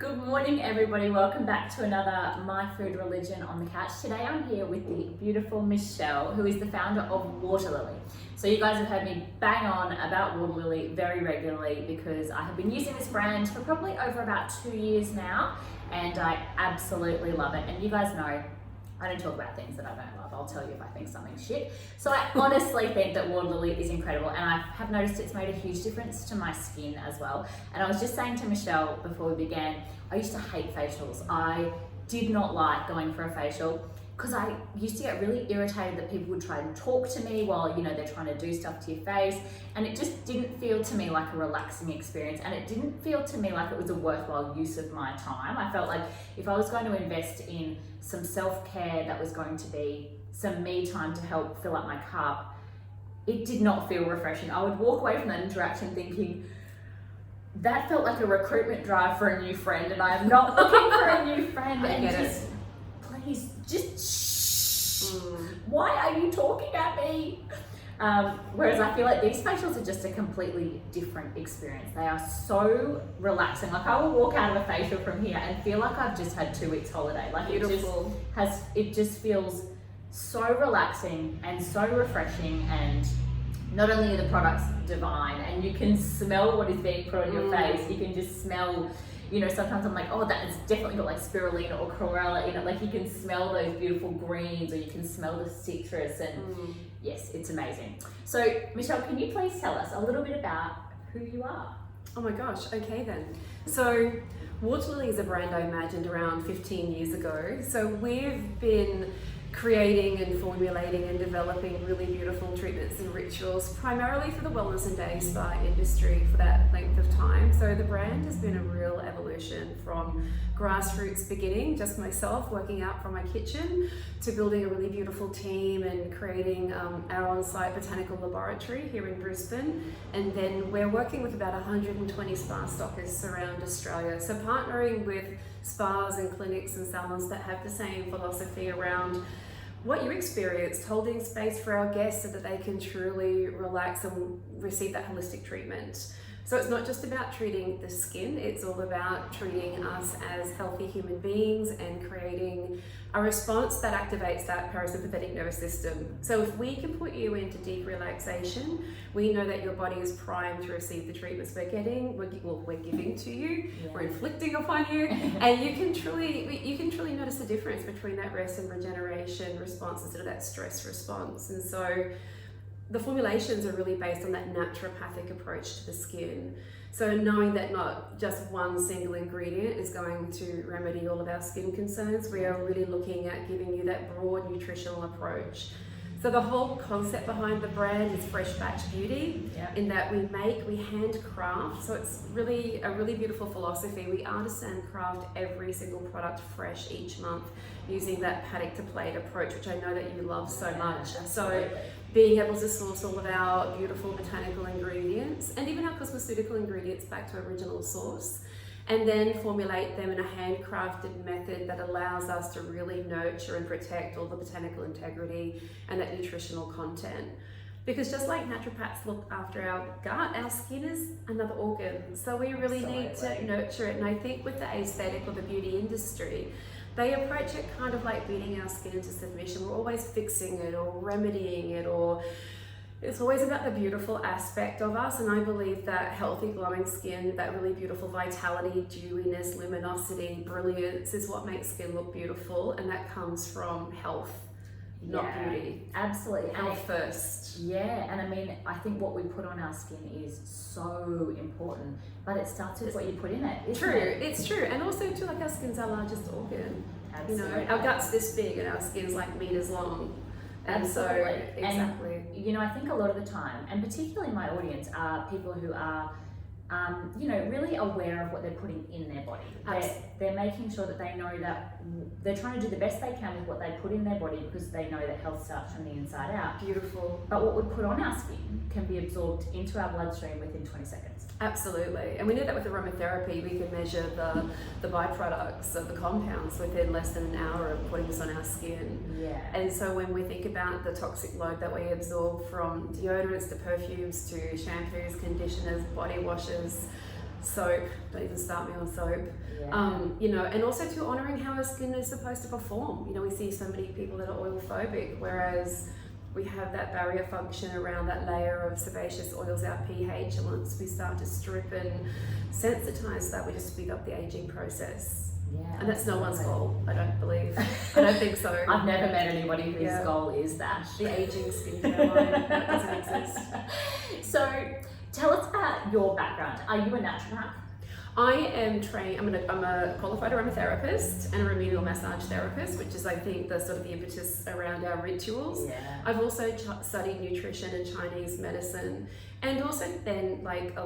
Good morning, everybody. Welcome back to another My Food Religion on the Couch. Today I'm here with the beautiful Michelle, who is the founder of Waterlily. So you guys have heard me bang on about Waterlily very regularly because I have been using this brand for probably over about 2 years now, and I absolutely love it. And you guys know I don't talk about things that I don't love. I'll tell you if I think something's shit. So I honestly think that Waterlily is incredible, and I have noticed it's made a huge difference to my skin as well. And I was just saying to Michelle before we began, I used to hate facials. I did not like going for a facial because I used to get really irritated that people would try and talk to me while, they're trying to do stuff to your face. And it just didn't feel to me like a relaxing experience. And it didn't feel to me like it was a worthwhile use of my time. I felt like if I was going to invest in some self-care that was going to be some me time to help fill up my cup, it did not feel refreshing. I would walk away from that interaction thinking, that felt like a recruitment drive for a new friend, and I am not looking for a new friend. I get it. Please, just shh. Why are you talking at me? Whereas I feel like these facials are just a completely different experience. They are so relaxing. Like I will walk out of a facial from here and feel like I've just had 2 weeks holiday. Like Beautiful. it just feels so relaxing and so refreshing, and not only are the products divine and you can smell what is being put on your face, you can just smell, sometimes I'm like, oh, that has definitely got like spirulina or chlorella in it. Like you can smell those beautiful greens, or you can smell the citrus, and yes, it's amazing. So Michelle, can you please tell us a little bit about who you are? Oh my gosh, okay then. So Waterlily is a brand I imagined around 15 years ago. So we've been creating and formulating and developing really beautiful treatments and rituals primarily for the wellness and day spa industry for that length of time. So the brand has been a real evolution from grassroots beginning, just myself working out from my kitchen, to building a really beautiful team and creating our on-site botanical laboratory here in Brisbane. And then we're working with about 120 spa stockists around Australia. So partnering with spas and clinics and salons that have the same philosophy around what you experienced, holding space for our guests so that they can truly relax and receive that holistic treatment. So it's not just about treating the skin, it's all about treating us as healthy human beings and creating a response that activates that parasympathetic nervous system. So if we can put you into deep relaxation, we know that your body is primed to receive the treatments we're getting, we're giving to you, we're inflicting upon you, and you can truly notice the difference between that rest and regeneration response instead of that stress response. And so the formulations are really based on that naturopathic approach to the skin. So knowing that not just one single ingredient is going to remedy all of our skin concerns, we are really looking at giving you that broad nutritional approach. So the whole concept behind the brand is fresh batch beauty, in that we handcraft. So it's really a really beautiful philosophy. We artisan craft every single product fresh each month using that paddock to plate approach, which I know that you love so much. So being able to source all of our beautiful botanical ingredients and even our cosmeceutical ingredients back to original source, and then formulate them in a handcrafted method that allows us to really nurture and protect all the botanical integrity and that nutritional content. Because just like naturopaths look after our gut, our skin is another organ. So we really need to nurture it. And I think with the aesthetic or the beauty industry, they approach it kind of like beating our skin into submission. We're always fixing it or remedying it, or it's always about the beautiful aspect of us. And I believe that healthy glowing skin, that really beautiful vitality, dewiness, luminosity, brilliance is what makes skin look beautiful. And that comes from health, not beauty. Absolutely. Health first. Yeah, and I mean, I think what we put on our skin is so important, but it starts with what you put in it. It's true. And also too, like our skin's our largest organ. Absolutely. Our gut's this big and our skin's like meters long. Absolutely. So, exactly. And, I think a lot of the time, and particularly my audience, are people who are really aware of what they're putting in their body. They're making sure that they know that they're trying to do the best they can with what they put in their body, because they know that health starts from the inside out. Beautiful. But what we put on our skin can be absorbed into our bloodstream within 20 seconds. Absolutely. And we know that with aromatherapy, we can measure the byproducts of the compounds within less than an hour of putting this on our skin. Yeah. And so when we think about the toxic load that we absorb from deodorants to perfumes to shampoos, conditioners, body washes, soap. Don't even start me on soap. Yeah. You know, and also to honouring how our skin is supposed to perform. You know, we see so many people that are oil phobic, whereas we have that barrier function around that layer of sebaceous oils, our pH, and once we start to strip and sensitise that, we just speed up the aging process. Yeah, and that's no one's absolutely. goal, I don't believe. I don't think so. I've never met anybody whose Yeah. goal is that. The aging skincare line, that doesn't exist. So tell us about your background. Are you a naturopath? I am trained, I'm a qualified aromatherapist and a remedial massage therapist, which is, I think, the sort of the impetus around our rituals. Yeah. I've also studied nutrition and Chinese medicine, and also then like a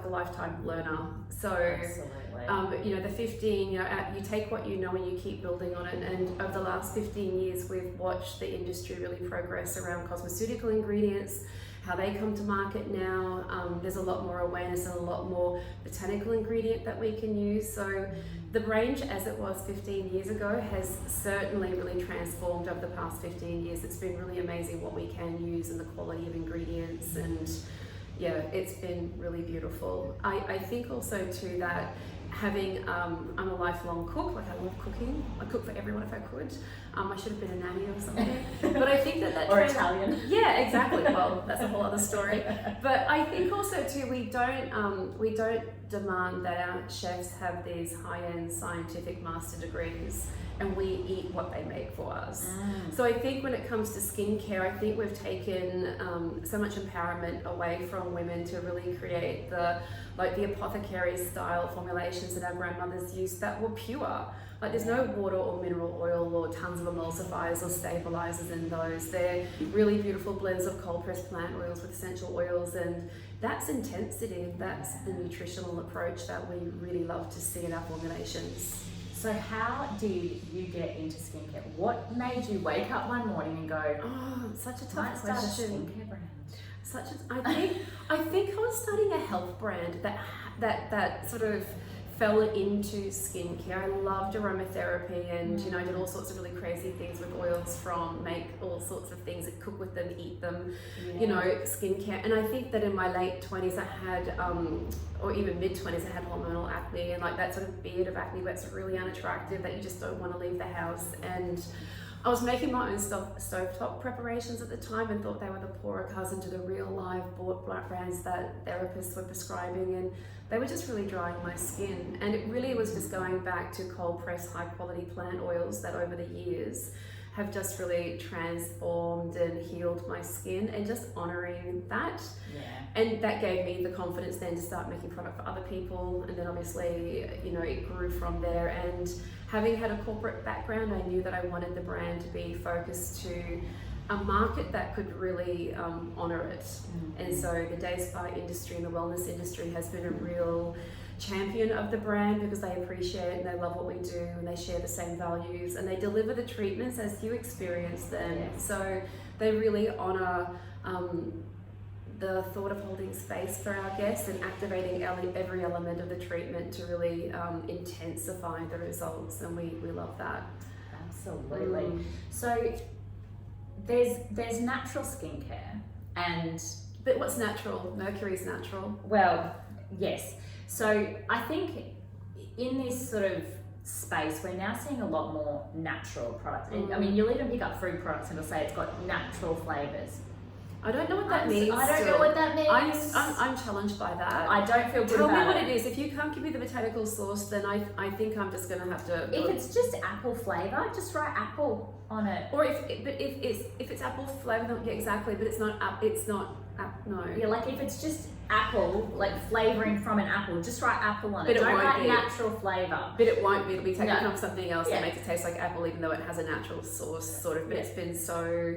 lifetime learner. So, Absolutely. you know, the 15, you know, you take what you know and you keep building on it. And over the last 15 years, we've watched the industry really progress around cosmeceutical ingredients, how they come to market now. There's a lot more awareness and a lot more botanical ingredient that we can use. So the range as it was 15 years ago has certainly really transformed over the past 15 years. It's been really amazing what we can use and the quality of ingredients, and yeah, it's been really beautiful. I think also too that having, I'm a lifelong cook, like I love cooking. I cook for everyone if I could. I should have been a nanny or something. But I think that Or Italian. Yeah, exactly. Well, that's a whole other story. But I think also too, we don't demand that our chefs have these high-end scientific master degrees and we eat what they make for us. So I think when it comes to skincare, I think we've taken so much empowerment away from women to really create the apothecary style formulations that our grandmothers used that were pure. Like there's no water or mineral oil or tons of emulsifiers or stabilizers in those. They're really beautiful blends of cold pressed plant oils with essential oils, and that's intensity. That's the nutritional approach that we really love to see in our formulations. So how did you get into skincare? What made you wake up one morning and go, Oh, such a might tough start a question. skincare brand? I think I was starting a health brand that sort of fell into skincare. I loved aromatherapy, and you know, I did all sorts of really crazy things with oils, from make all sorts of things, cook with them, eat them, you know, skincare. And I think that in my late 20s I had, or even mid 20s, I had hormonal acne, and like that sort of beard of acne that's really unattractive, that you just don't want to leave the house. And I was making my own stovetop preparations at the time and thought they were the poorer cousin to the real live bought brands that therapists were prescribing, and they were just really drying my skin. And it really was just going back to cold pressed high quality plant oils that over the years have just really transformed and healed my skin, and just honouring that. Yeah. And that gave me the confidence then to start making product for other people. And then obviously, you know, it grew from there. And having had a corporate background, I knew that I wanted the brand to be focused to a market that could really honour it. And so the day spa industry and the wellness industry has been a real champion of the brand, because they appreciate it and they love what we do, and they share the same values, and they deliver the treatments as you experience them. Yes. So they really honour the thought of holding space for our guests and activating every element of the treatment to really intensify the results, and we love that. Absolutely. So there's natural skincare, and But what's natural? Mercury's natural. well, yes. So I think in this sort of space, we're now seeing a lot more natural products. I mean, you'll even pick up food products and it'll say it's got natural flavours. I don't know what that means. I don't know what that means. I'm challenged by that. I don't feel good Tell me about what it is. If you can't give me the botanical source, then I think I'm just going to have to. If it's just apple flavour, just write apple on it. Or if it's apple flavour, then yeah, exactly. But it's not. No. Yeah, like if it's just apple, like flavouring from an apple, just write apple on it. But it Don't won't write be. natural flavour. But it won't be. It'll be taken No. from something else that makes it taste like apple, even though it has a natural source, sort of. But it's been so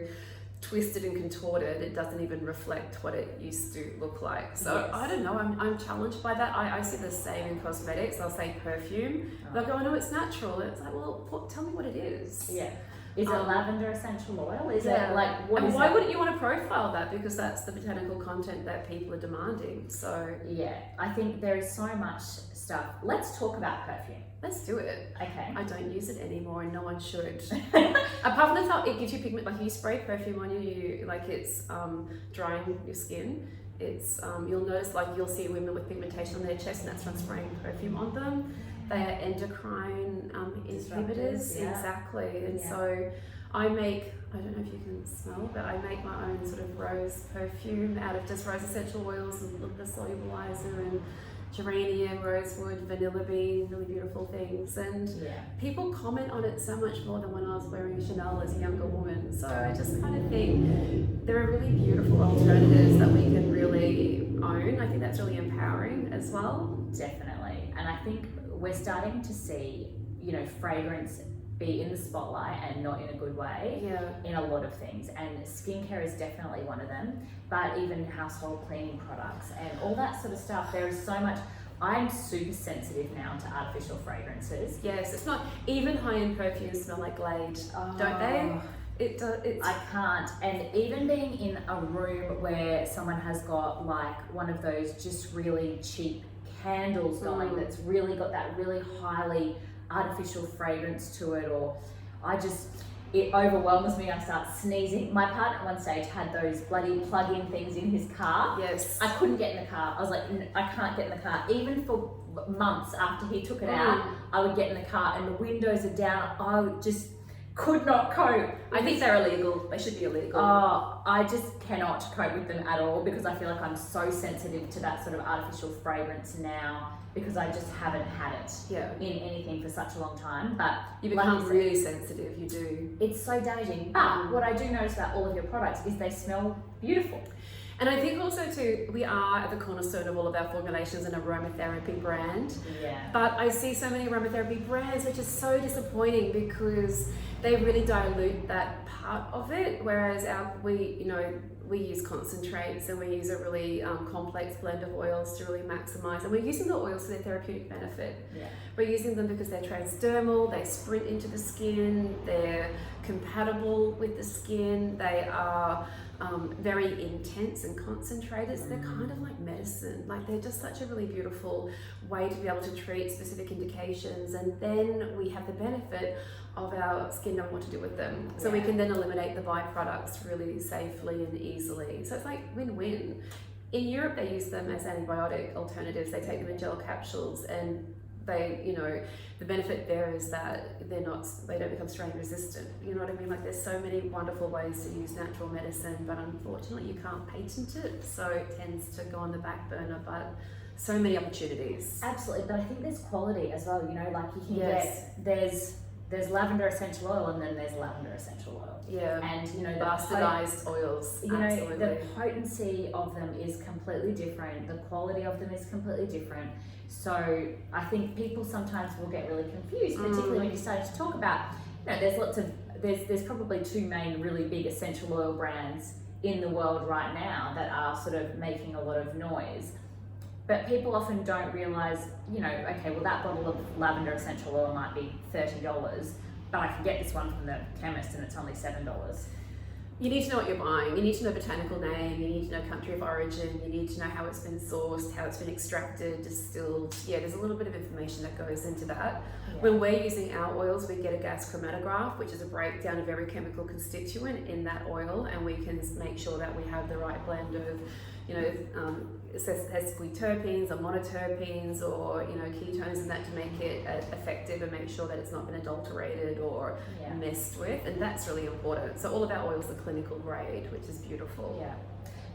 twisted and contorted, it doesn't even reflect what it used to look like. So Yes. I don't know, I'm challenged by that. I see the same in cosmetics. I'll say perfume. They'll go, no, it's natural. And it's like, well, tell me what it is. Yeah. Is it lavender essential oil? Is Yeah. it like what? And is why it? wouldn't you want to profile that? Because that's the botanical content that people are demanding. So Yeah, I think there is so much stuff. Let's talk about perfume. let's do it. Okay. I don't use it anymore, and no one should. Apart from the fact it gives you pigment, like if you spray perfume on you, like it's drying your skin. It's you'll notice, like, you'll see women with pigmentation on their chest, and that's from spraying perfume on them. They are endocrine inhibitors, yeah. exactly. And Yeah. so I make, I don't know if you can smell, but I make my own sort of rose perfume out of just rose essential oils and the solubilizer and geranium, rosewood, vanilla bean, really beautiful things. And Yeah. people comment on it so much more than when I was wearing Chanel as a younger woman. So I just kind of think there are really beautiful alternatives that we can really own. I think that's really empowering as well. Definitely. And I think we're starting to see, fragrance be in the spotlight and not in a good way in a lot of things. And skincare is definitely one of them, but even household cleaning products and all that sort of stuff. There is so much. I'm super sensitive now to artificial fragrances. Yes, it's not, even high-end perfumes smell like Glade, don't they? It's I can't. And even being in a room where someone has got like one of those just really cheap candles going that's really got that really highly artificial fragrance to it, or it overwhelms me. I start sneezing. My partner at one stage had those bloody plug-in things in his car. Yes. I couldn't get in the car. I was like, I can't get in the car. Even for months after he took it out, I would get in the car and the windows are down. I just could not cope. I think they're illegal. They should be illegal. Oh, I just cannot cope with them at all, because I feel like I'm so sensitive to that sort of artificial fragrance now, because I just haven't had it in anything for such a long time. But you become really sensitive, you do. It's so damaging. But what I do notice about all of your products is they smell beautiful. And I think also too, we are at the cornerstone of all of our formulations an aromatherapy brand. Yeah. But I see so many aromatherapy brands, which is so disappointing, because they really dilute that part of it. Whereas we use concentrates, and we use a really complex blend of oils to really maximize. And we're using the oils for their therapeutic benefit. Yeah. We're using them because they're transdermal, they sprint into the skin, they're compatible with the skin, they are very intense and concentrated. So they're kind of like medicine. Like, they're just such a really beautiful way to be able to treat specific indications. And then we have the benefit of our skin knowing what to do with them. So we can then eliminate the byproducts really safely and easily. So it's like win-win. In Europe, they use them as antibiotic alternatives. They take them in gel capsules, and they, the benefit there is that they don't become strain resistant. You know what I mean? Like, there's so many wonderful ways to use natural medicine, but unfortunately you can't patent it, so it tends to go on the back burner. But so many opportunities. Absolutely, but I think there's quality as well. Like, you can get there's lavender essential oil, and then there's lavender essential oil. Yeah. And the bastardized oils. Absolutely. The potency of them is completely different. The quality of them is completely different. So I think people sometimes will get really confused, particularly when you start to talk about, there's probably two main really big essential oil brands in the world right now that are sort of making a lot of noise. But people often don't realise, okay, well, that bottle of lavender essential oil might be $30, but I can get this one from the chemist and it's only $7. You need to know what you're buying. You need to know botanical name, you need to know country of origin, you need to know how it's been sourced, how it's been extracted, distilled. Yeah, there's a little bit of information that goes into that. Yeah. When we're using our oils, we get a gas chromatograph, which is a breakdown of every chemical constituent in that oil, and we can make sure that we have the right blend of, sesquiterpenes terpenes or monoterpenes or, ketones, and that to make it effective and make sure that it's not been adulterated or messed with. And that's really important. So all of our oils are clinical grade, which is beautiful. Yeah.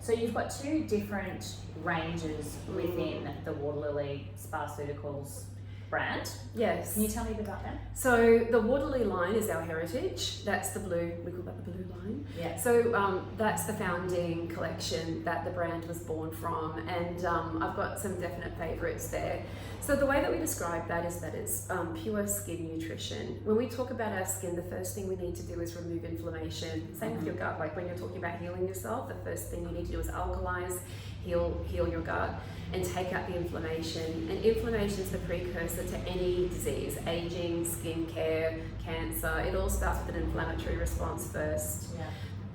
So you've got two different ranges within the Waterlily Cosmeceuticals brand. Yes. Can you tell me a bit about that? So the Waterlily line is our heritage. That's the blue, we call that the blue line. Yeah. So that's the founding collection that the brand was born from, and I've got some definite favourites there. So the way that we describe that is that it's pure skin nutrition. When we talk about our skin, the first thing we need to do is remove inflammation. Same with your gut. Like when you're talking about healing yourself, the first thing you need to do is alkalize, heal your gut, and take out the inflammation. And inflammation is the precursor to any disease, aging, skincare, cancer. It all starts with an inflammatory response first. Yeah.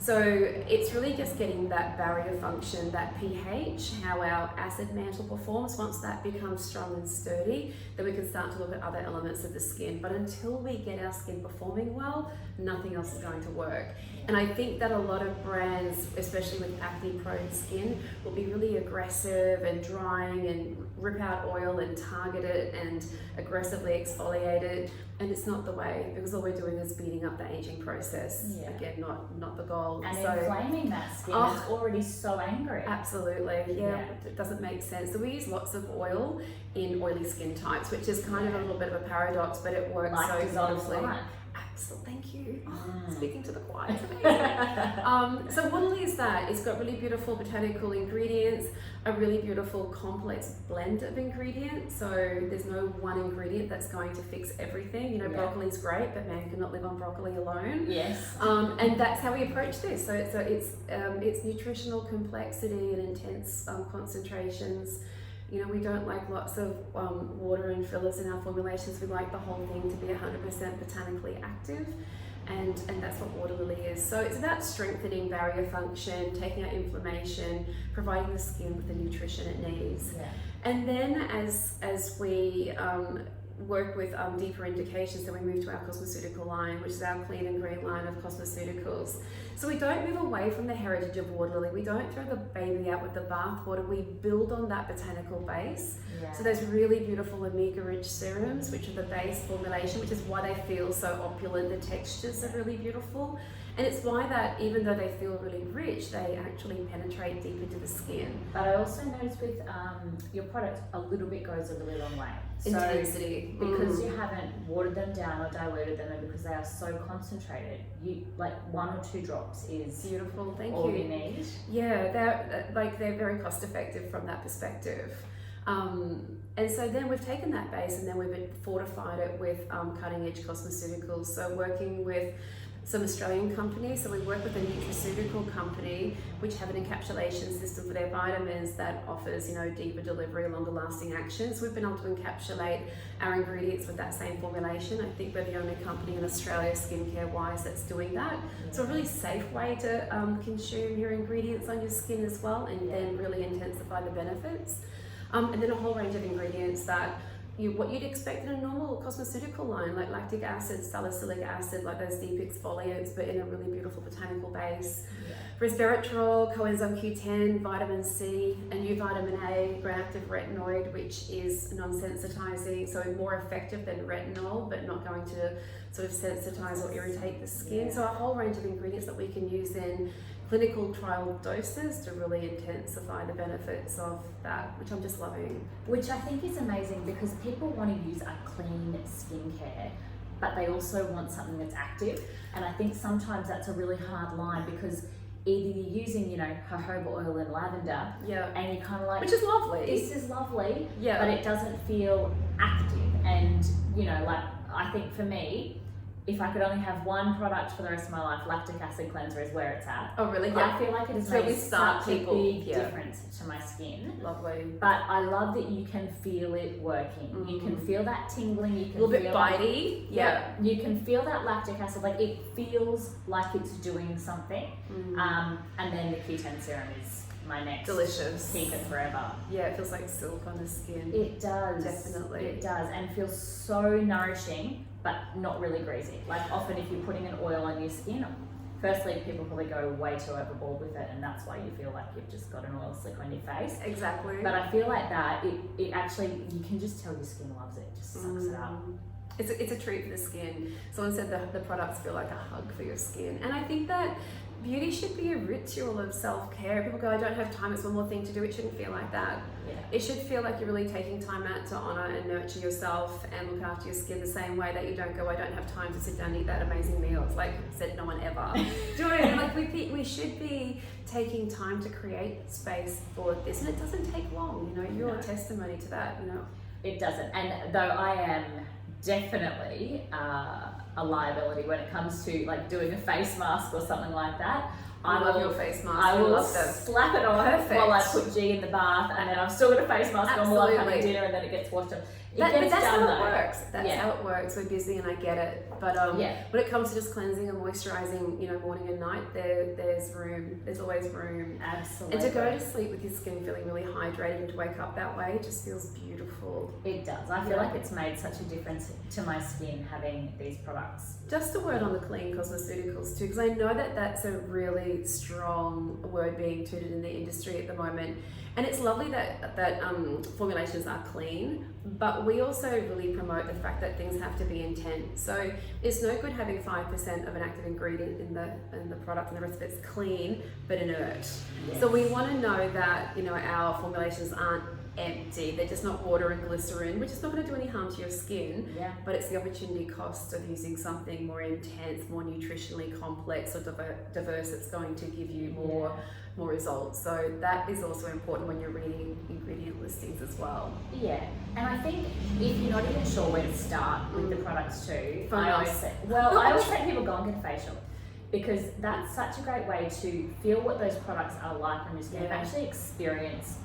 So it's really just getting that barrier function, that pH, how our acid mantle performs. Once that becomes strong and sturdy, then we can start to look at other elements of the skin. But until we get our skin performing well, nothing else is going to work. And I think that a lot of brands, especially with acne-prone skin, will be really aggressive and drying and rip out oil and target it and aggressively exfoliate it. And it's not the way, because all we're doing is speeding up the aging process. Yeah. Again, not the goal. And So, inflaming that skin, it's already so angry. absolutely, yeah, it doesn't make sense. So we use lots of oil in oily skin types, which is kind of a little bit of a paradox, but it works Like so dissolves beautifully. life. Absolutely, thank you. Speaking to the choir. It's amazing. So Waterlily is that. It's got really beautiful botanical ingredients, a really beautiful complex blend of ingredients. So there's no one ingredient that's going to fix everything. You know, broccoli's great, but man cannot live on broccoli alone. Yes. And that's how we approach this. So it's nutritional complexity and intense concentrations. You know, we don't like lots of water and fillers in our formulations. We like the whole thing to be 100% botanically active, and that's what Waterlily is. So it's about strengthening barrier function, taking out inflammation, providing the skin with the nutrition it needs. Yeah. And then as we work with deeper indications, then we move to our cosmeceutical line, which is our clean and green line of cosmeceuticals. So we don't move away from the heritage of Waterlily. We don't throw the baby out with the bathwater. We build on that botanical base. Yeah. So there's really beautiful omega-rich serums, which are the base formulation, which is why they feel so opulent. The textures are really beautiful. And it's why that, even though they feel really rich, they actually penetrate deep into the skin. But I also noticed with your product, a little bit goes a really long way. So Intensity. because you haven't watered them down or diluted them, and because they are so concentrated, you like 1 or 2 drops is Beautiful, thank all you. you need. Yeah, they're very cost effective from that perspective. And so then we've taken that base and then we've fortified it with cutting edge cosmeceuticals. So working with some Australian companies. So we work with a nutraceutical company which have an encapsulation system for their vitamins that offers, you know, deeper delivery, longer lasting action. So we've been able to encapsulate our ingredients with that same formulation. I think we're the only company in Australia skincare wise that's doing that. So a really safe way to consume your ingredients on your skin as well, and then really intensify the benefits. And then a whole range of ingredients that what you'd expect in a normal cosmeceutical line, like lactic acid, salicylic acid, like those deep exfoliants, but in a really beautiful botanical base. Resveratrol, coenzyme Q10, vitamin C, a new vitamin A, gram-active retinoid, which is non-sensitizing, so more effective than retinol, but not going to sort of sensitize or irritate the skin. So a whole range of ingredients that we can use in clinical trial doses to really intensify the benefits of that, which I'm just loving. Which I think is amazing because people want to use a clean skincare, but they also want something that's active. And I think sometimes that's a really hard line because either you're using, you know, jojoba oil and lavender, and you're kind of like, which is lovely. This is lovely, yeah, but it doesn't feel active. And you know, like I think for me, if I could only have one product for the rest of my life, lactic acid cleanser is where it's at. Oh really? I feel like it has made such a big yeah. difference to my skin. Lovely. But I love that you can feel it working. You can feel that tingling. You can a little feel bit bitey. Yeah. You can feel that lactic acid. Like it feels like it's doing something. And then the Q10 serum is my next. Delicious. Keep it forever. Yeah, it feels like silk on the skin. It does. Definitely. It does. And feels so nourishing, but not really greasy. Like often if you're putting an oil on your skin, firstly, people probably go way too overboard with it, and that's why you feel like you've just got an oil slick on your face. Exactly. But I feel like that, it actually, you can just tell your skin loves it, just sucks it up. It's a treat for the skin. Someone said the products feel like a hug for your skin. And I think that beauty should be a ritual of self-care. People go, I don't have time, it's one more thing to do. It shouldn't feel like that. Yeah. It should feel like you're really taking time out to honour and nurture yourself and look after your skin the same way that you don't go, I don't have time to sit down and eat that amazing meal. It's like, said no one ever. Do you know what I mean? Like we should be taking time to create space for this, and it doesn't take long. You know, you're a testimony to that, you know. It doesn't. And though I am definitely a liability when it comes to like doing a face mask or something like that. I love your face mask. I will love them. slap it on while I put G in the bath, and then I've still got a face mask on while I'm having dinner, and then it gets washed off. gets that's done how it though. works. That's how it works. We're busy and I get it. But when it comes to just cleansing and moisturising, you know, morning and night, there's room. There's always room. Absolutely. And to go to sleep with your skin feeling really hydrated and to wake up that way just feels beautiful. It does. I feel like it's made such a difference to my skin having these products. Just a word on the clean cosmeceuticals too, because I know that that's a really strong word being tooted in the industry at the moment. And it's lovely that formulations are clean, but we also really promote the fact that things have to be intense. So it's no good having 5% of an active ingredient in the product and the rest of it's clean but inert. Yes. So we want to know that, you know, our formulations aren't empty. They're just not water and glycerin, which is not going to do any harm to your skin. Yeah. But it's the opportunity cost of using something more intense, more nutritionally complex or diverse that's going to give you more results. So that is also important when you're reading ingredient listings as well. Yeah, and I think if you're not even sure where to start with the products too, I always say people go and get a facial, because that's such a great way to feel what those products are like on your skin and actually experience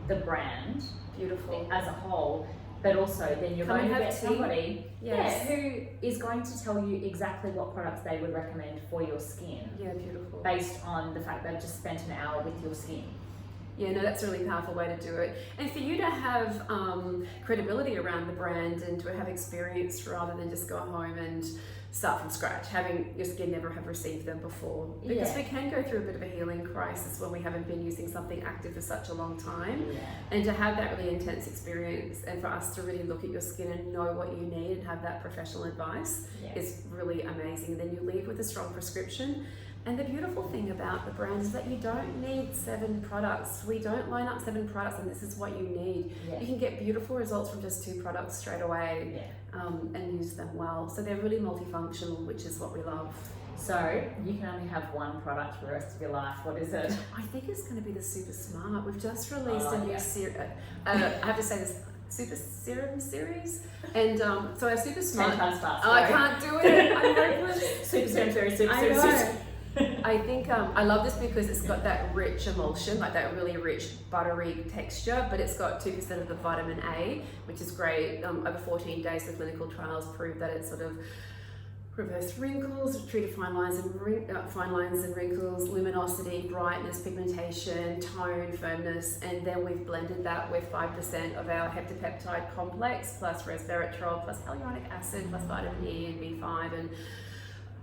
the brand beautiful as a whole. But also then you're going to get somebody who is going to tell you exactly what products they would recommend for your skin. Yeah, beautiful. Based on the fact they've just spent an hour with your skin. Yeah, no, that's a really powerful way to do it. And for you to have credibility around the brand and to have experience rather than just go home and start from scratch, having your skin never have received them before. Because we can go through a bit of a healing crisis when we haven't been using something active for such a long time. Yeah. And to have that really intense experience and for us to really look at your skin and know what you need and have that professional advice is really amazing. Then you leave with a strong prescription. And the beautiful thing about the brand is that you don't need 7 products. We don't line up 7 products and this is what you need. Yeah. You can get beautiful results from just 2 products straight away and use them well. So they're really multifunctional, which is what we love. So you can only have 1 product for the rest of your life. What is it? I think it's going to be the Super Smart. We've just released a new serum. I have to say this. Super Serum series, and so our Super Smart. 10 times faster. I can't do it. I'm hopeless. Super Serum series. Super Serum. I think I love this because it's got that rich emulsion, like that really rich buttery texture, but it's got 2% of the vitamin A, which is great. Over 14 days, the clinical trials prove that it sort of reverse wrinkles, treated fine lines and wrinkles, luminosity, brightness, pigmentation, tone, firmness, and then we've blended that with 5% of our heptapeptide complex, plus resveratrol, plus hyaluronic acid, plus vitamin E and B5, and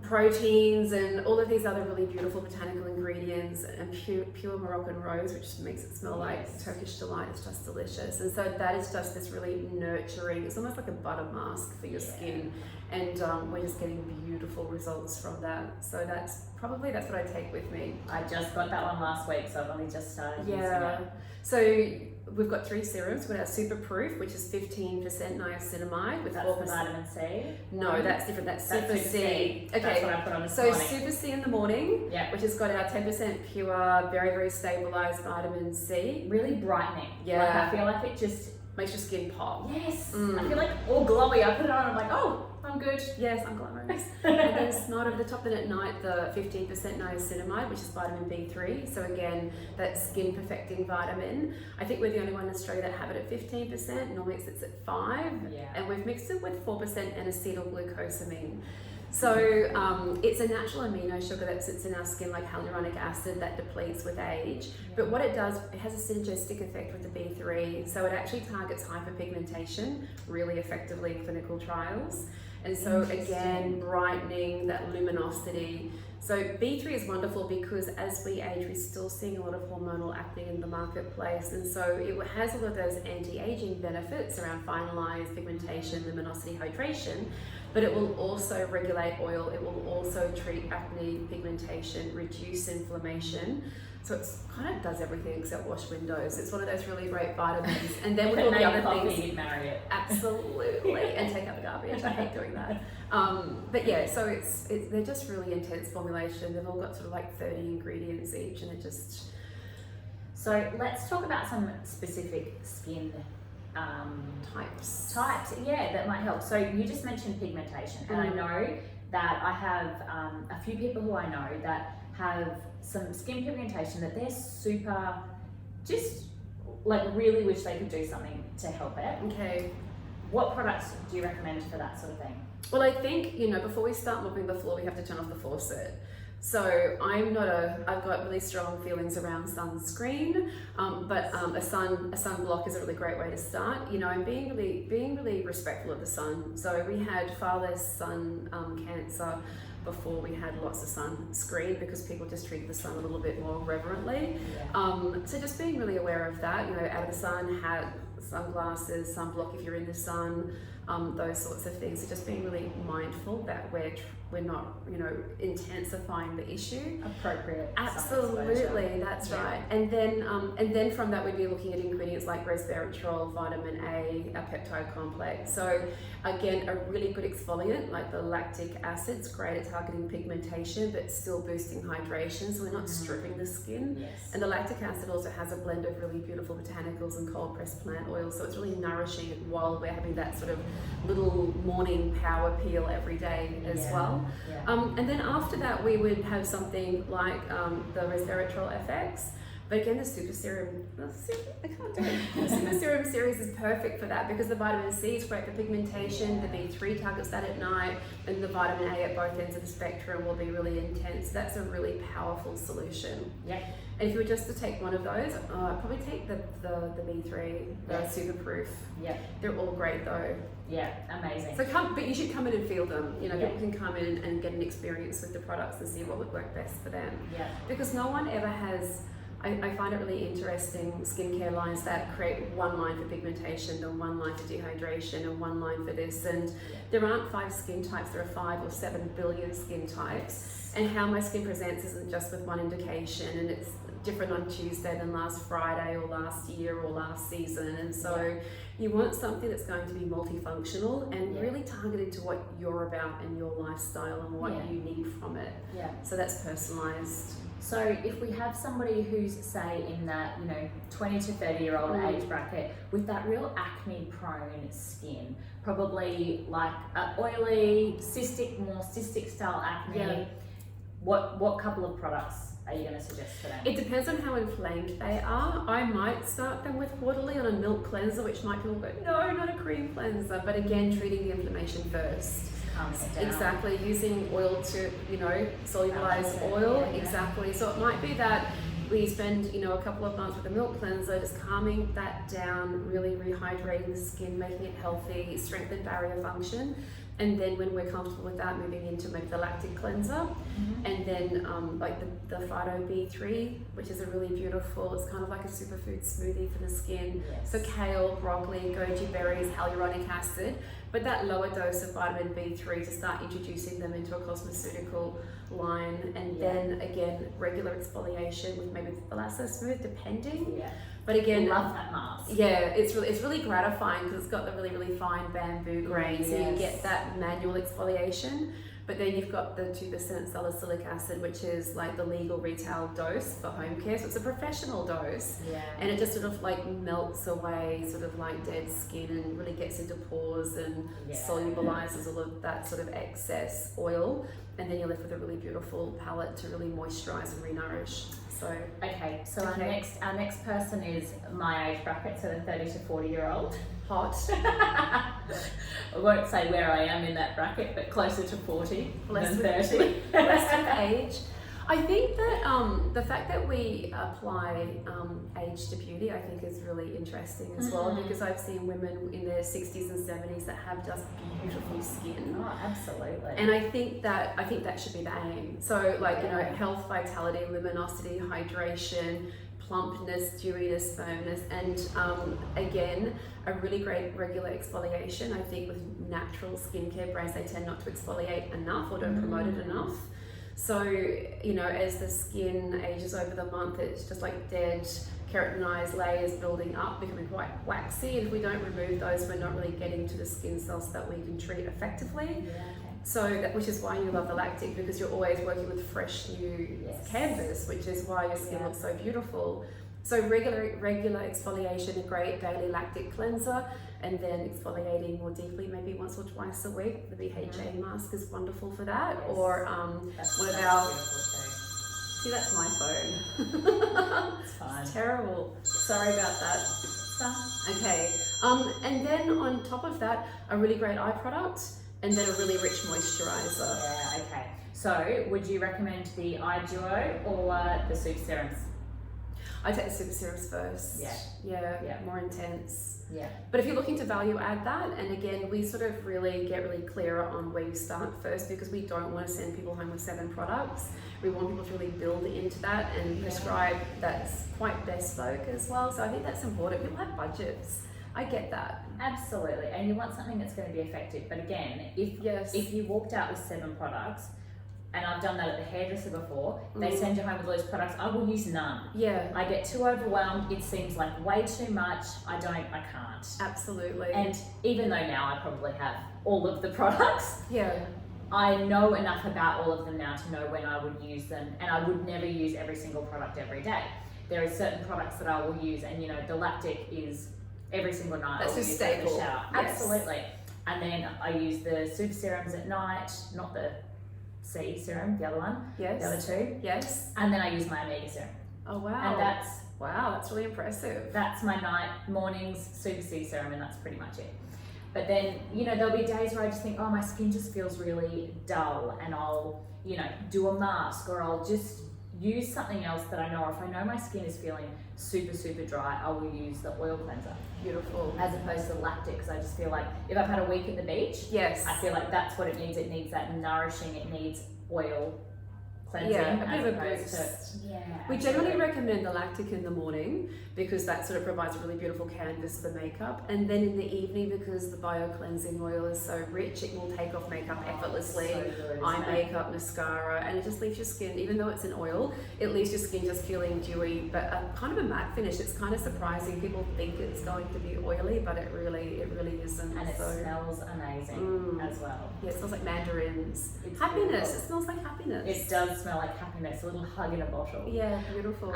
proteins and all of these other really beautiful botanical ingredients, and pure Moroccan rose, which makes it smell like Turkish delight. It's just delicious. And so that is just this really nurturing, it's almost like a butter mask for your skin, and we're just getting beautiful results from that. So that's what I take with me. I just got that one last week, so I've only just started using it. So we've got 3 serums. We've got our Super Proof, which is 15% niacinamide with 4% vitamin C. No, that's different. That's Super C. Okay, that's what I put on this so morning. Super C in the morning, which has got our 10% pure, very, very stabilized vitamin C. Really brightening. Yeah. Like I feel like it just makes your skin pop. Yes. I feel like all glowy. I put it on and I'm like, oh, I'm good. Yes, I'm glamorous. And then Smart over the top, then at night, the 15% niacinamide, which is vitamin B3. So again, that skin perfecting vitamin. I think we're the only one in Australia that have it at 15%. Normally it sits at 5%. Yeah. And we've mixed it with 4% N-acetylglucosamine. So it's a natural amino sugar that sits in our skin like hyaluronic acid that depletes with age. But what it does, it has a synergistic effect with the B3. So it actually targets hyperpigmentation really effectively in clinical trials. And so again, brightening, that luminosity. So B3 is wonderful because as we age, we're still seeing a lot of hormonal acne in the marketplace. And so it has all of those anti-aging benefits around fine lines, pigmentation, luminosity, hydration, but it will also regulate oil. It will also treat acne, pigmentation, reduce inflammation. So it kind of does everything except wash windows. It's one of those really great vitamins. And then with all the other things, you'd marry it. Absolutely, and take out the garbage. I hate doing that. But yeah, so they're just really intense formulation. They've all got sort of like 30 ingredients each, and it just. So let's talk about some specific skin types. That might help. So you just mentioned pigmentation, and I know that I have a few people who I know that have some skin pigmentation that they're super, just like really wish they could do something to help it. Okay. What products do you recommend for that sort of thing? Well, I think, before we start mopping the floor, we have to turn off the faucet. So I've got really strong feelings around sunscreen, but a sunblock is a really great way to start, and being really respectful of the sun. So we had far less sun cancer before we had lots of sunscreen because people just treated the sun a little bit more reverently. So just being really aware of that, out of the sun, hat, sunglasses, sunblock if you're in the sun, those sorts of things. So just being really mindful that we're not, intensifying the issue. Appropriate. Absolutely, that's right. And then from that we'd be looking at ingredients like resveratrol, vitamin A, a peptide complex. So again, a really good exfoliant like the lactic acid's great at targeting pigmentation but still boosting hydration, so we're not stripping the skin. Yes. And the lactic acid also has a blend of really beautiful botanicals and cold pressed plant oils, so it's really nourishing while we're having that sort of little morning power peel every day as well. And then after that we would have something like the resveratrol FX. But again, the Super Serum, I can't do it. The Super Serum series is perfect for that because the vitamin C is great for pigmentation, the B3 targets that at night, and the vitamin A at both ends of the spectrum will be really intense. That's a really powerful solution. Yep. And if you were just to take one of those, I'd probably take the B3, the Super Proof. Yeah. They're all great though. Yeah, amazing. So but you should come in and feel them. People can come in and get an experience with the products and see what would work best for them. Yeah. Because no one ever has. I find it really interesting, skincare lines that create one line for pigmentation and one line for dehydration and one line for this. And there aren't 5 skin types, there are 5 or 7 billion skin types. And how my skin presents isn't just with one indication, and it's different on Tuesday than last Friday or last year or last season. And so you want something that's going to be multifunctional and really targeted to what you're about and your lifestyle and what you need from it. Yeah. So that's personalized. So if we have somebody who's, say, in that 20 to 30-year-old age bracket with that real acne prone skin, probably like oily, more cystic style acne, what couple of products are you going to suggest for them? It depends on how inflamed they are. I might start them with Waterlily on a milk cleanser, which might people go, no, not a cream cleanser, but again, treating the inflammation first. Exactly, using oil to, solubilize oil, exactly. So it might be that we spend, a couple of months with a milk cleanser, just calming that down, really rehydrating the skin, making it healthy, strengthen barrier function. And then when we're comfortable with that, moving into maybe the lactic cleanser. And then like the Phyto B3, which is a really beautiful, it's kind of like a superfood smoothie for the skin. So kale, broccoli, goji berries, hyaluronic acid, but that lower dose of vitamin B3 to start introducing them into a cosmeceutical line. And then again, regular exfoliation with maybe Thalasso Smooth, depending. But again, love that mask. It's really gratifying because it's got the really fine bamboo grain, so you get that manual exfoliation. But then you've got the 2% salicylic acid, which is like the legal retail dose for home care. So it's a professional dose, and it just sort of like melts away sort of like dead skin and really gets into pores and solubilizes all of that sort of excess oil. And then you're left with a really beautiful palette to really moisturize and re-nourish. So our next person is my age bracket, so the 30 to 40-year-old. Hot. I won't say where I am in that bracket, but closer to 40 than 30. Less with age. I think that the fact that we apply age to beauty, I think is really interesting as well, because I've seen women in their 60s and 70s that have just beautiful skin. Oh, absolutely. And I think that should be the aim. So like, health, vitality, luminosity, hydration, plumpness, dewiness, firmness, and again, a really great regular exfoliation. I think with natural skincare brands, they tend not to exfoliate enough or don't promote it enough. So, as the skin ages over the month, it's just like dead keratinized layers building up, becoming quite waxy. And if we don't remove those, we're not really getting to the skin cells that we can treat effectively. So, which is why you love the lactic, because you're always working with fresh new canvas, which is why your skin looks so beautiful. So regular exfoliation, a great daily lactic cleanser, and then exfoliating more deeply, maybe once or twice a week. The BHA mask is wonderful for that. Or one of our... See, that's my phone. It's fine. It's terrible. Sorry about that. Okay. And then on top of that, a really great eye product, and then a really rich moisturizer. Yeah, okay. So, would you recommend the eye duo or the super serums? I take the super serums first. Yeah, more intense. Yeah. But if you're looking to value add that, and again, we sort of really get really clearer on where you start first, because we don't want to send people home with 7 products. We want people to really build into that and prescribe that's quite bespoke as well. So I think that's important. People have budgets. I get that. Absolutely. And you want something that's going to be effective. But again, if you walked out with 7 products, and I've done that at the hairdresser before, they send you home with all those products, I will use none. Yeah. I get too overwhelmed. It seems like way too much. I can't. Absolutely. And even though now I probably have all of the products, yeah, I know enough about all of them now to know when I would use them, and I would never use every single product every day. There are certain products that I will use, and the lactic is every single night. That's I'll just use that in the staple. shower. Yes. Absolutely. And then I use the super serums at night, not the C serum, the other one. Yes. The other 2. Yes. And then I use my omega serum. Oh wow. And that's really impressive. that's my mornings super C serum, and that's pretty much it. But then, there'll be days where I just think, oh, my skin just feels really dull, and I'll, do a mask, or I'll just use something else that I know. Or if I know my skin is feeling super, super dry, I will use the oil cleanser. Beautiful. As opposed to lactic, because I just feel like if I've had a week at the beach, yes, I feel like that's what it needs. It needs that nourishing, it needs oil cleansing. Yeah, a bit of a as opposed boost. to, We generally recommend the lactic in the morning, because that sort of provides a really beautiful canvas for the makeup, and then in the evening, because the bio-cleansing oil is so rich, it will take off makeup effortlessly. So good, Eye isn't it? makeup, mascara, and it just leaves your skin, even though it's an oil, it leaves your skin just feeling dewy, but kind of a matte finish. It's kind of surprising. People think it's going to be oily, but it really isn't. And it smells amazing as well. Yeah, it smells like mandarins. It's happiness. beautiful. It smells like happiness. It does smell like happiness, a little hug in a bottle. Yeah, beautiful.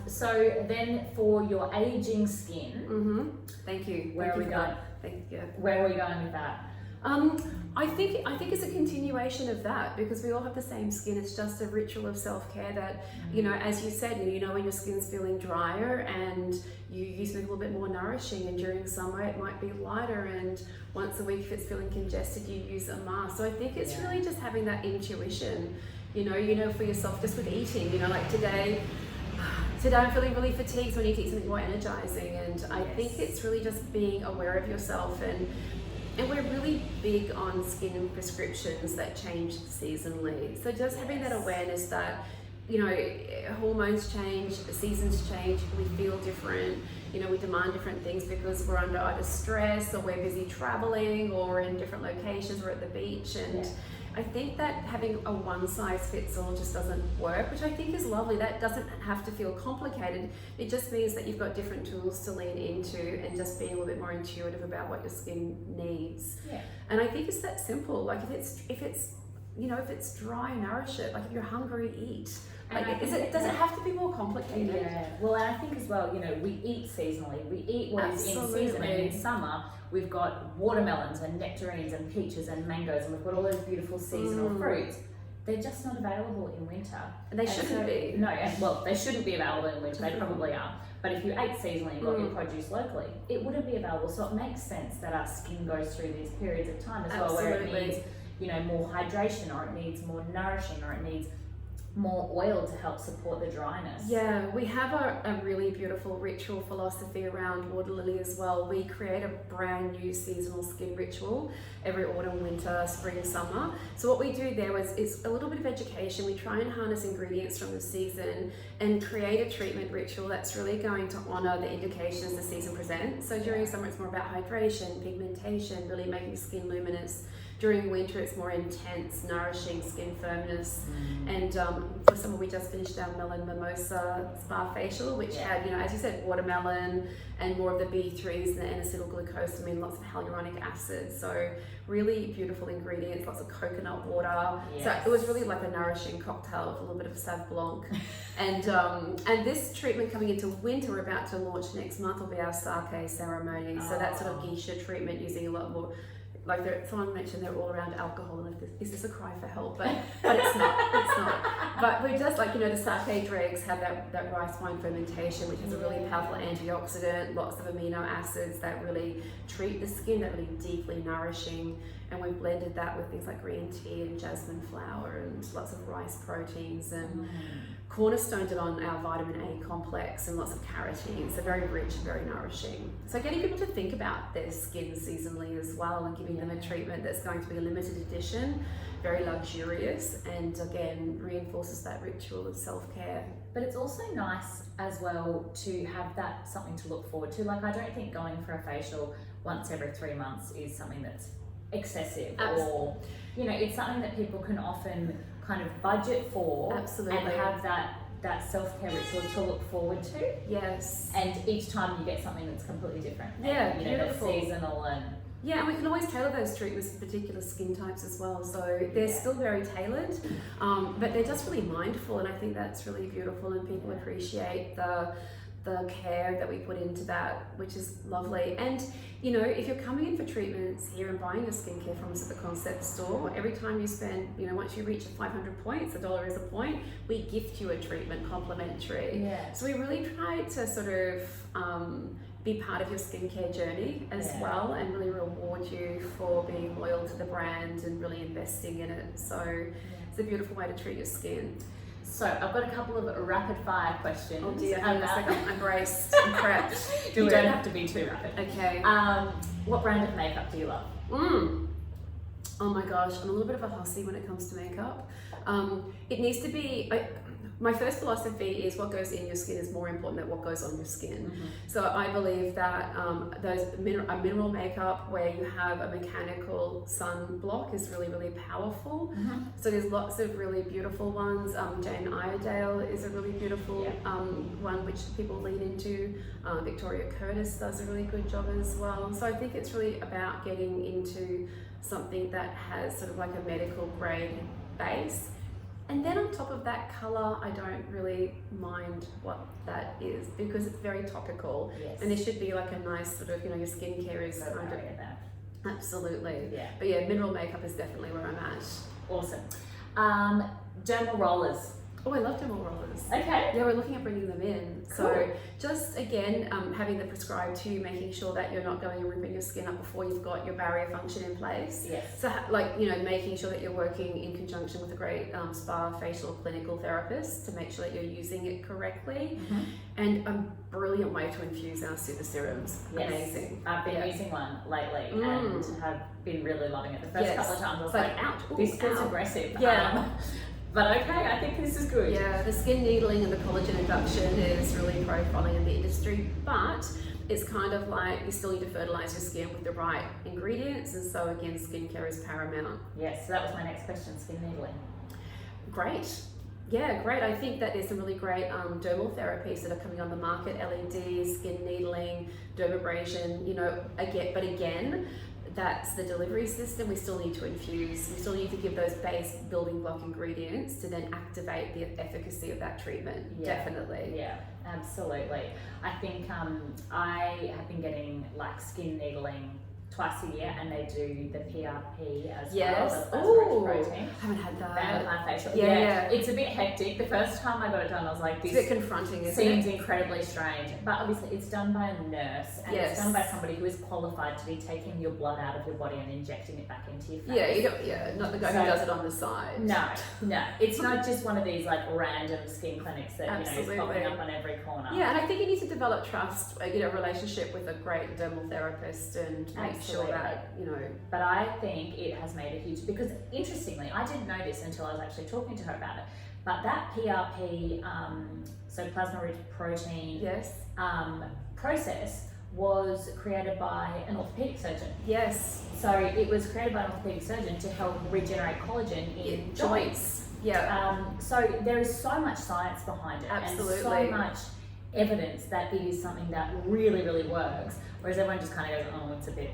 So then for your aging skin, Thank you. Where are we going? Thank you. Where are we going with that? I think it's a continuation of that, because we all have the same skin. It's just a ritual of self-care that, as you said, when your skin's feeling drier and you use something a little bit more nourishing, and during summer it might be lighter, and once a week if it's feeling congested you use a mask. So I think it's really just having that intuition, for yourself, just with eating, like today I'm feeling really fatigued, so I need to eat something more energizing, and I think it's really just being aware of yourself, and we're really big on skin prescriptions that change seasonally. So just having that awareness that, hormones change, seasons change, we feel different, we demand different things because we're under either stress, or we're busy traveling, or in different locations, we're at the beach, and I think that having a one-size-fits-all just doesn't work, which I think is lovely. That doesn't have to feel complicated. It just means that you've got different tools to lean into, and just being a little bit more intuitive about what your skin needs. Yeah. And I think it's that simple. Like if it's dry, nourish it. Like if you're hungry, eat. Like does it have to be more complicated? Yeah. Well, and I think as well, we eat seasonally. We eat what is in season, and in summer we've got watermelons and nectarines and peaches and mangoes, and we've got all those beautiful seasonal fruits. They're just not available in winter. And they shouldn't be. No, well, they shouldn't be available in winter. They probably are. But if you ate seasonally and got your produce locally, it wouldn't be available. So it makes sense that our skin goes through these periods of time as well, where it needs, more hydration, or it needs more nourishing, or it needs more oil to help support the dryness. Yeah, we have a really beautiful ritual philosophy around Waterlily as well. We create a brand new seasonal skin ritual every autumn, winter, spring, summer. So what we do there is a little bit of education. We try and harness ingredients from the season and create a treatment ritual that's really going to honor the indications the season presents. So during summer it's more about hydration, pigmentation, really making skin luminous. During winter, it's more intense, nourishing skin firmness. And for summer, we just finished our Melon Mimosa Spa Facial, which had, as you said, watermelon and more of the B3s and the N-acetylglucosamine, lots of hyaluronic acid. So really beautiful ingredients, lots of coconut water. So it was really like a nourishing cocktail with a little bit of Sauv Blanc. And this treatment coming into winter, we're about to launch next month, will be our sake ceremony. So that sort of geisha treatment, using a lot more like someone mentioned they're all around alcohol, and is this a cry for help? But it's not. But we just like, the sake dregs have that rice wine fermentation, which is a really powerful antioxidant, lots of amino acids that really treat the skin, that really deeply nourishing. And we've blended that with things like green tea and jasmine flower and lots of rice proteins, and cornerstoned it on our vitamin A complex and lots of carotene. So very rich, very nourishing. So getting people to think about their skin seasonally as well, and giving them a treatment that's going to be a limited edition, very luxurious, and again reinforces that ritual of self-care. But it's also nice as well to have that something to look forward to. Like, I don't think going for a facial once every 3 months is something that's excessive. Or it's something that people can often kind of budget for. Absolutely. And have that self-care ritual to look forward to. Yes. And each time you get something that's completely different. Yeah, and, beautiful. That's seasonal and yeah, and we can always tailor those treatments to particular skin types as well. So they're still very tailored, but they're just really mindful, and I think that's really beautiful, and people appreciate the care that we put into that, which is lovely. And if you're coming in for treatments here and buying your skincare from us at the Concept Store, every time you spend, once you reach 500 points, $1 is a point, we gift you a treatment complimentary. Yeah. So we really try to sort of be part of your skincare journey as well, and really reward you for being loyal to the brand and really investing in it. So it's a beautiful way to treat your skin. So I've got a couple of rapid fire questions. Oh dear, I'm braced, I'm prepped. You don't have to be too rapid. Okay. What brand of makeup do you love? Oh my gosh, I'm a little bit of a hussy when it comes to makeup. It needs to be, my first philosophy is what goes in your skin is more important than what goes on your skin. So I believe that a mineral makeup where you have a mechanical sunblock is really, really powerful. So there's lots of really beautiful ones. Jane Iredale is a really beautiful one which people lean into. Victoria Curtis does a really good job as well. So I think it's really about getting into something that has sort of like a medical grade base. And then on top of that, colour, I don't really mind what that is because it's very topical. Yes. And there should be like a nice sort of, your skincare is kind of... Absolutely. Yeah. But yeah, mineral makeup is definitely where I'm at. Awesome. Dermal rollers. Oh, I love dermal rollers. Okay. Yeah, we're looking at bringing them in. Cool. So just again, having them prescribed to you, making sure that you're not going and ripping your skin up before you've got your barrier function in place. Yes. So making sure that you're working in conjunction with a great spa, facial, clinical therapist to make sure that you're using it correctly. And a brilliant way to infuse our super serums. Yes. Amazing. I've been using one lately and have been really loving it. The first couple of times I was like, ouch, this feels aggressive. Yeah. But okay, I think this is good. Yeah, the skin needling and the collagen induction is really profiling in the industry, but it's kind of like you still need to fertilize your skin with the right ingredients, and so again, skincare is paramount. Yes, so that was my next question, skin needling. Great. Yeah, great. I think that there's some really great dermal therapies that are coming on the market, LED, skin needling, dermabrasion, again, that's the delivery system. We still need to infuse, we still need to give those base building block ingredients to then activate the efficacy of that treatment. Definitely. Yeah, absolutely. I think I have been getting like skin needling twice a year, and they do the PRP as well. The plasma protein. I haven't had that. Vampire facial. Yeah. It's a bit hectic. The first time I got it done, I was like, this it's a bit confronting, isn't seems it? incredibly strange. But obviously, it's done by a nurse, and it's done by somebody who is qualified to be taking your blood out of your body and injecting it back into your face. Not the guy who does it on the side. No, it's not just one of these like random skin clinics that is popping up on every corner. Yeah, and I think you need to develop trust, a relationship with a great dermal therapist, and make sure that But I think it has made a huge, because interestingly, I didn't know this until I was actually talking to her about it, but that PRP, so plasma-rich protein process was created by an orthopedic surgeon. Yes. So it was created by an orthopedic surgeon to help regenerate collagen in joints. Yeah. So there is so much science behind it. Absolutely. And so much evidence that it is something that really, really works. Whereas everyone just kind of goes, oh, it's a bit,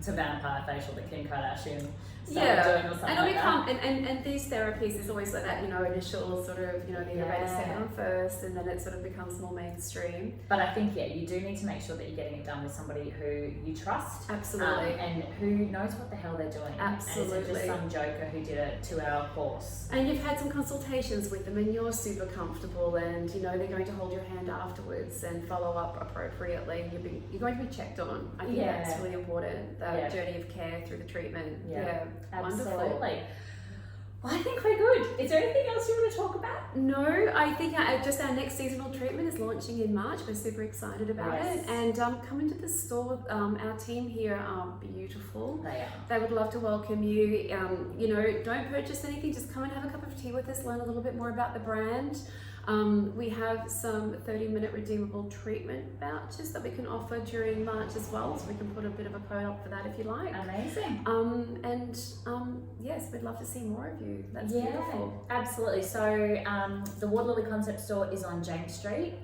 to vampire facial that Kim Kardashian started Yeah, doing or something and it'll like become that. and these therapies is always like that, you know, initial sort of, you know, the innovative Yeah. step on first, and then it sort of becomes more mainstream. But I think, yeah, you do need to make sure that you're getting it done with somebody who you trust. Absolutely. And who knows what the hell they're doing. Absolutely. And isn't just some joker who did a 2-hour course. And you've had some consultations with them, and you're super comfortable, and you know they're going to hold your hand afterwards and follow up appropriately. You're going to be checked on. I think Yeah. that's really important. The Yeah. journey of care through the treatment. Yeah. Wonderful. Absolutely. Well, I think we're good. Is there anything else you want to talk about? No, I think just our next seasonal treatment is launching in March. We're super excited about Yes. it. And come into the store. Our team here are beautiful. They are. They would love to welcome you. You know, don't purchase anything. Just come and have a cup of tea with us. Learn a little bit more about the brand. We have some 30-minute redeemable treatment vouchers that we can offer during March as well, so we can put a bit of a code up for that if you like. Amazing. Yes, we'd love to see more of you. That's beautiful. Absolutely. So the Waterlily concept store is on James Street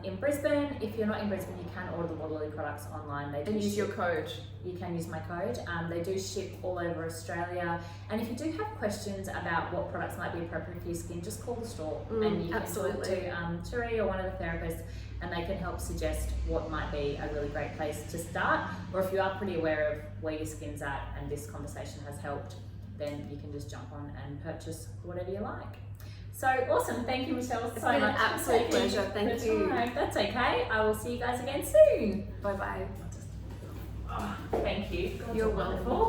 in Brisbane. If you're not in Brisbane, you can order the Waterlily products online. They do And use your ship- code. You can use my code. They do ship all over Australia. And if you do have questions about what products might be appropriate for your skin, just call the store and you can talk to Cherie or one of the therapists, and they can help suggest what might be a really great place to start. Or if you are pretty aware of where your skin's at and this conversation has helped, then you can just jump on and purchase whatever you like. So awesome. Thank you, Michelle, It's so been much. an absolute pleasure. Thank you. That's okay. I will see you guys again soon. Bye-bye. Thank you. God, You're wonderful. welcome.